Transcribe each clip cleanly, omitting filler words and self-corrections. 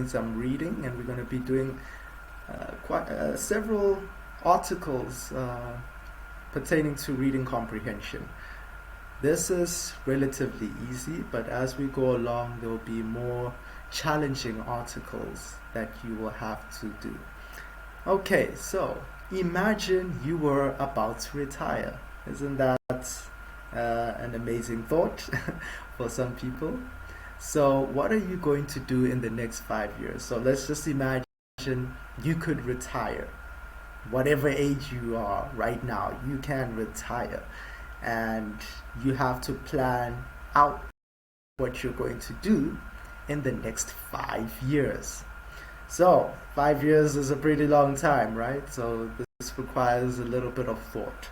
doing some reading, and we're going to be doing several articles pertaining to reading comprehension. This is relatively easy, but as we go along, there will be more challenging articles that you will have to do. Okay, so imagine you were about to retire. Isn't that an amazing thought for some people? So what are you going to do in the next 5 years? So let's just imagine you could retire. Whatever age you are right now, you can retire. And you have to plan out what you're going to do in the next 5 years. So 5 years is a pretty long time, right? So this requires a little bit of thought.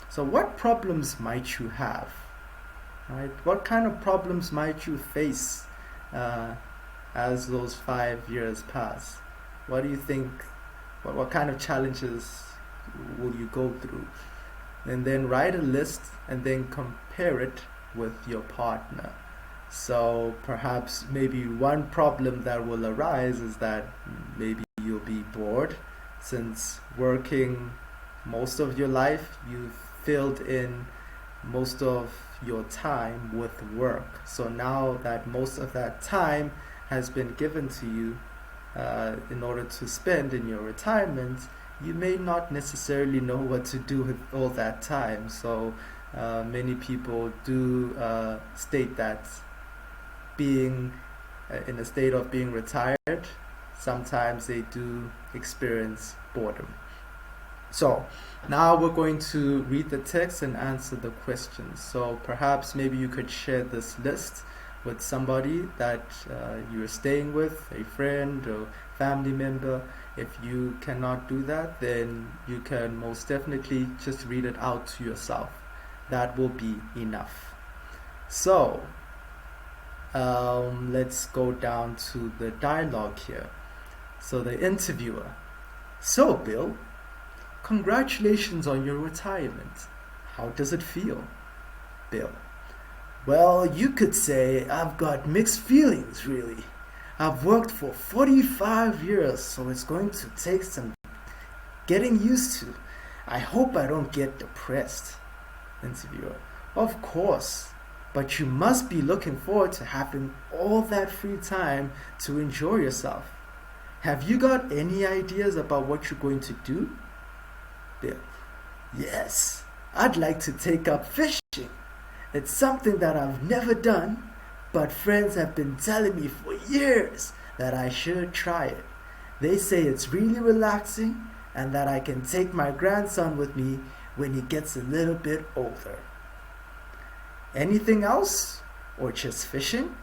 So what problems might you have, right? What kind of problems might you face as those 5 years pass? What do you think, what kind of challenges will you go through? And then write a list and then compare it with your partner. So perhaps maybe one problem that will arise is that maybe you'll be bored, since working most of your life, you've filled in most of your time with work. So now that most of that time has been given to you in order to spend in your retirement, you may not necessarily know what to do with all that time. So many people do state that being in a state of being retired, sometimes they do experience boredom. So now we're going to read the text and answer the questions. So perhaps maybe you could share this list with somebody that you're staying with, a friend or family member. If you cannot do that, then you can most definitely just read it out to yourself. That will be enough. So let's go down to the dialogue here. So the interviewer: "So Bill, congratulations on your retirement. How does it feel?" Bill: "Well, you could say I've got mixed feelings, really. I've worked for 45 years, so it's going to take some getting used to. I hope I don't get depressed." Interviewer: "Of course, but you must be looking forward to having all that free time to enjoy yourself. Have you got any ideas about what you're going to do?" Bill: "Yes, I'd like to take up fishing. It's something that I've never done, but friends have been telling me for years that I should try it. They say it's really relaxing and that I can take my grandson with me when he gets a little bit older." "Anything else, or just fishing?"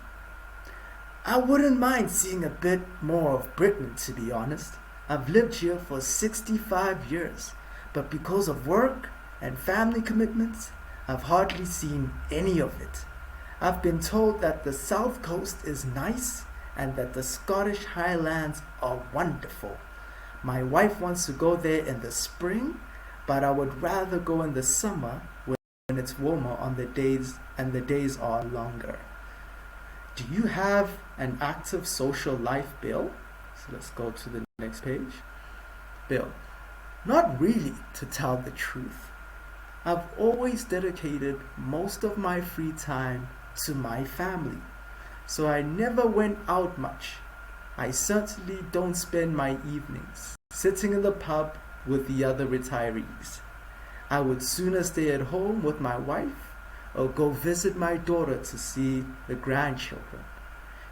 "I wouldn't mind seeing a bit more of Britain, to be honest. I've lived here for 65 years, but because of work and family commitments, I've hardly seen any of it. I've been told that the south coast is nice and that the Scottish Highlands are wonderful. My wife wants to go there in the spring, but I would rather go in the summer when it's warmer on the days and the days are longer." "Do you have an active social life, Bill?" So let's go to the next page. Bill: "Not really, to tell the truth. I've always dedicated most of my free time to my family, so I never went out much. I certainly don't spend my evenings sitting in the pub with the other retirees. I would sooner stay at home with my wife or go visit my daughter to see the grandchildren.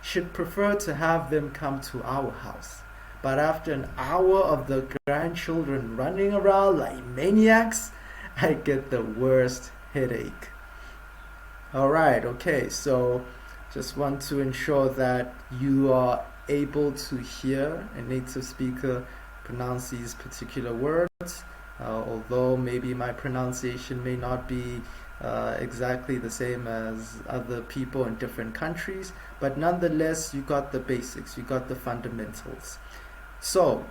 Should prefer to have them come to our house, but after an hour of the grandchildren running around like maniacs, I get the worst headache." Alright, okay, so just want to ensure that you are able to hear a native speaker pronounce these particular words, although maybe my pronunciation may not be exactly the same as other people in different countries, but nonetheless you got the basics, you got the fundamentals. So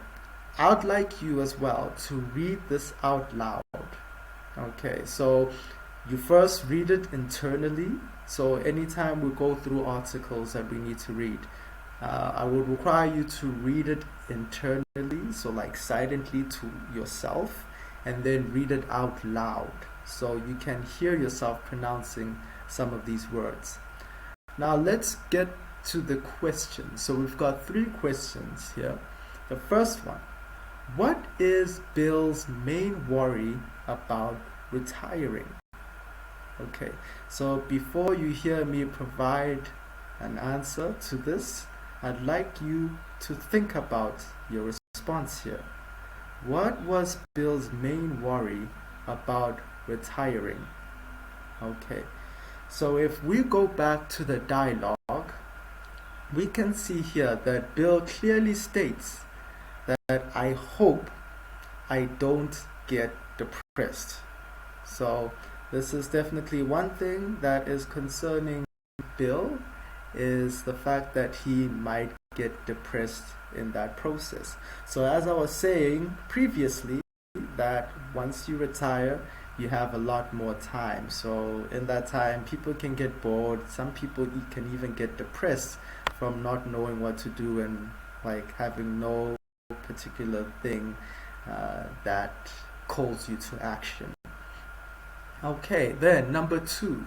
I'd like you as well to read this out loud. Okay, so you first read it internally. So anytime we go through articles that we need to read, I would require you to read it internally, so like silently to yourself, and then read it out loud so you can hear yourself pronouncing some of these words. Now let's get to the questions. So we've got 3 questions here. The first one: what is Bill's main worry about retiring? Okay, so before you hear me provide an answer to this, I'd like you to think about your response here. What was Bill's main worry about retiring? Okay, so if we go back to the dialogue, we can see here that Bill clearly states that I hope I don't get depressed. So this is definitely one thing that is concerning Bill, is the fact that he might get depressed in that process. So as I was saying previously, that once you retire, you have a lot more time. So in that time, people can get bored. Some people can even get depressed from not knowing what to do and like having no particular thing that calls you to action. Okay, then number 2.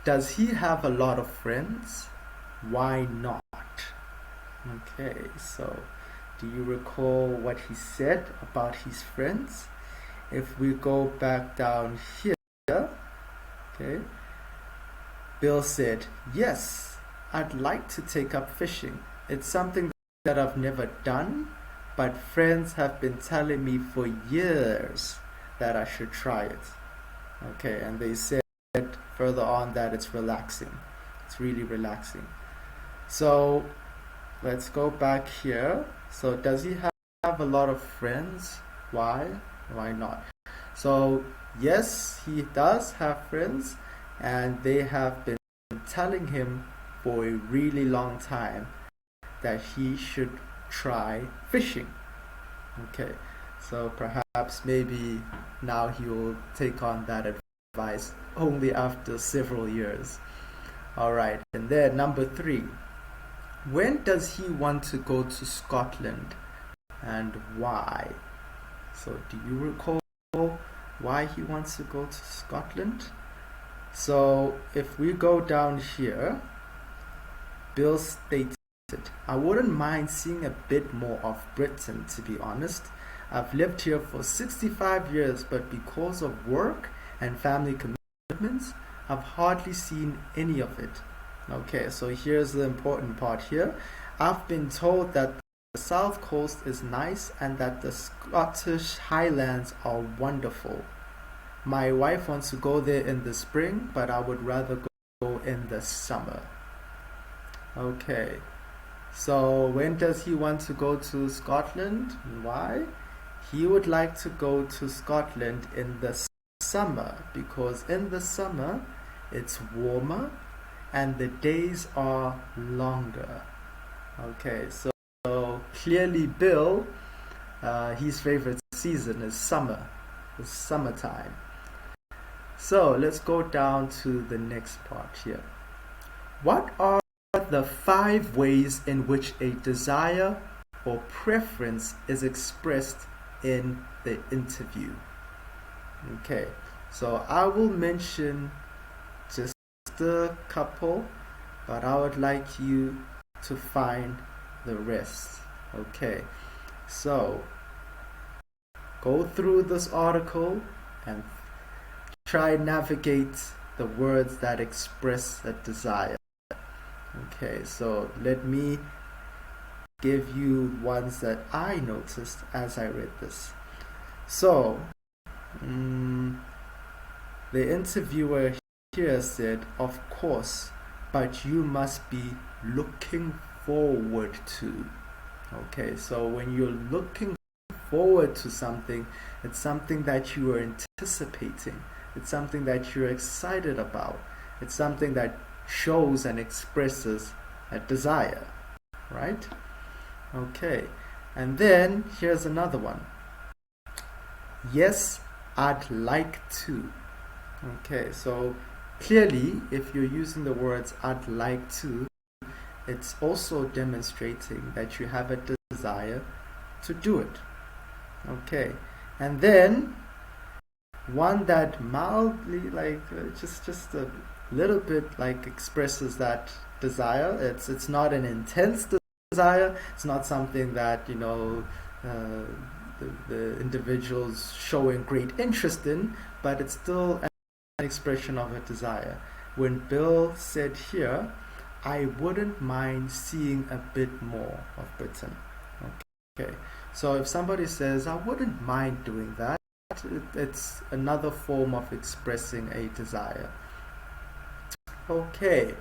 Does he have a lot of friends? Why not? Okay, so do you recall what he said about his friends? If we go back down here, okay, Bill said, yes, I'd like to take up fishing. It's something that I've never done, but friends have been telling me for years that I should try it. Okay, and they said further on that it's relaxing. It's really relaxing. So let's go back here. So does he have a lot of friends? Why? Why not? So yes, he does have friends, and they have been telling him for a really long time that he should try fishing. Okay, so perhaps maybe now he will take on that advice only after several years. Alright, and then number 3. When does he want to go to Scotland and why? So do you recall why he wants to go to Scotland? So if we go down here, Bill stated, I wouldn't mind seeing a bit more of Britain, to be honest. I've lived here for 65 years, but because of work and family commitments, I've hardly seen any of it. Okay, so here's the important part here. I've been told that the south coast is nice and that the Scottish Highlands are wonderful. My wife wants to go there in the spring, but I would rather go in the summer. Okay, so when does he want to go to Scotland? Why? He would like to go to Scotland in the summer, because in the summer it's warmer and the days are longer. Okay, so clearly Bill, his favorite season is summer. It's summertime. So let's go down to the next part here. What are the 5 ways in which a desire or preference is expressed in the interview? Okay, so I will mention just a couple, but I would like you to find the rest. Okay, so go through this article and try navigate the words that express a desire. Okay, so let me give you ones that I noticed as I read this. So the interviewer here said, of course, but you must be looking forward to. Okay, so when you're looking forward to something, it's something that you are anticipating. It's something that you're excited about. It's something that shows and expresses a desire, right? Okay, and then here's another one. Yes, I'd like to. Okay, so clearly if you're using the words I'd like to, it's also demonstrating that you have a desire to do it. Okay, and then one that mildly, like just a little bit, like expresses that desire. It's not an intense desire. It's not something that the individual's showing great interest in, but it's still an expression of a desire. When Bill said here, I wouldn't mind seeing a bit more of Britain. Okay, so if somebody says, I wouldn't mind doing that, it's another form of expressing a desire. Okay,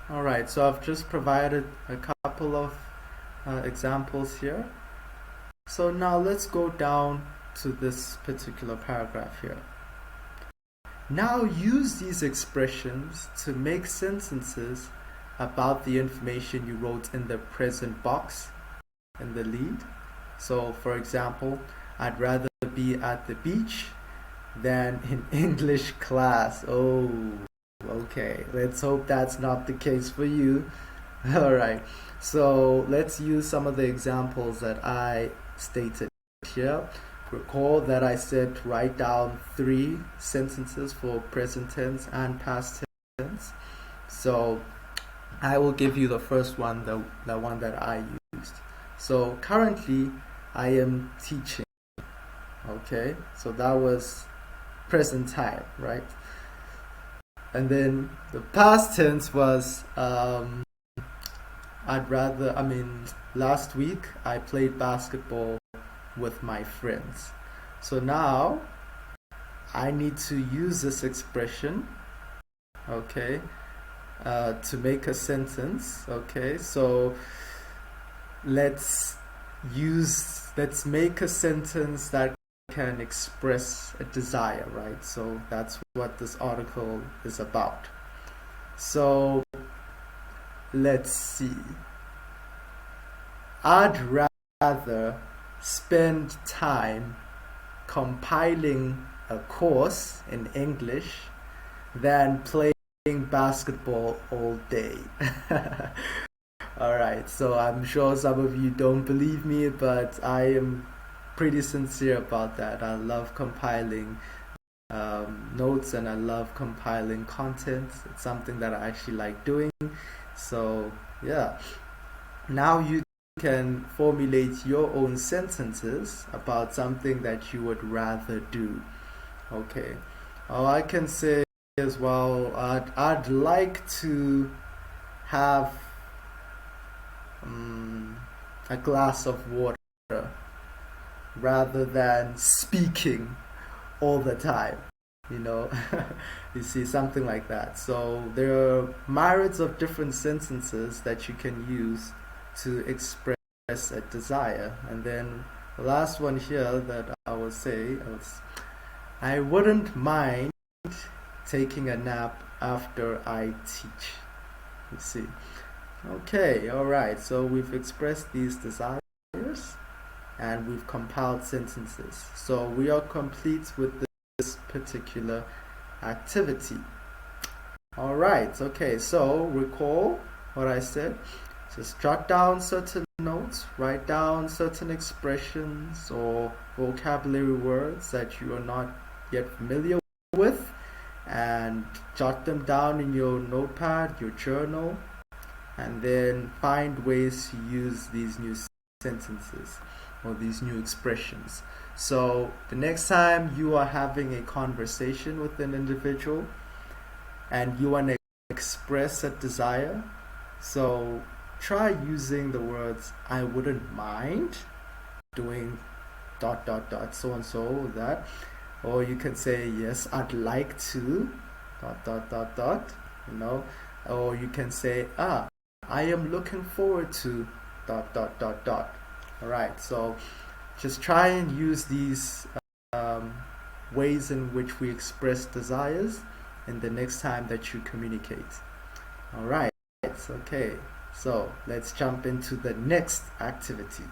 all right, so I've just provided a couple of examples here. So now let's go down to this particular paragraph here. Now use these expressions to make sentences about the information you wrote in the present box in the lead. So for example, I'd rather be at the beach than in English class. Oh, okay. Let's hope that's not the case for you. All right. So let's use some of the examples that I stated here. Recall that I said write down 3 sentences for present tense and past tense. So I will give you the first one, the one that I used. So currently I am teaching. Okay, so that was present time, right? And then the past tense was last week I played basketball with my friends. So now I need to use this expression, okay, to make a sentence. Okay, so let's make a sentence that can express a desire, right? So that's what this article is about. So let's see. I'd rather spend time compiling a course in English than playing basketball all day. Alright, so I'm sure some of you don't believe me, but I am pretty sincere about that. I love compiling notes and I love compiling content. It's something that I actually like doing. So yeah, now you can formulate your own sentences about something that you would rather do. Okay, I can say as well, I'd like to have a glass of water rather than speaking all the time, you see, something like that. So there are myriads of different sentences that you can use to express a desire. And then the last one here that I will say is, I wouldn't mind taking a nap after I teach. You see. Okay, alright, so we've expressed these desires and we've compiled sentences. So we are complete with this particular activity. Alright, okay, so recall what I said. Just jot down certain notes, write down certain expressions or vocabulary words that you are not yet familiar with, and jot them down in your notepad, your journal, and then find ways to use these new sentences or these new expressions. So the next time you are having a conversation with an individual and you want to express a desire, so try using the words I wouldn't mind doing ... so and so that, or you can say yes, I'd like to ... or you can say I am looking forward to ... Alright, so just try and use these ways in which we express desires in the next time that you communicate. Alright, okay, so let's jump into the next activity.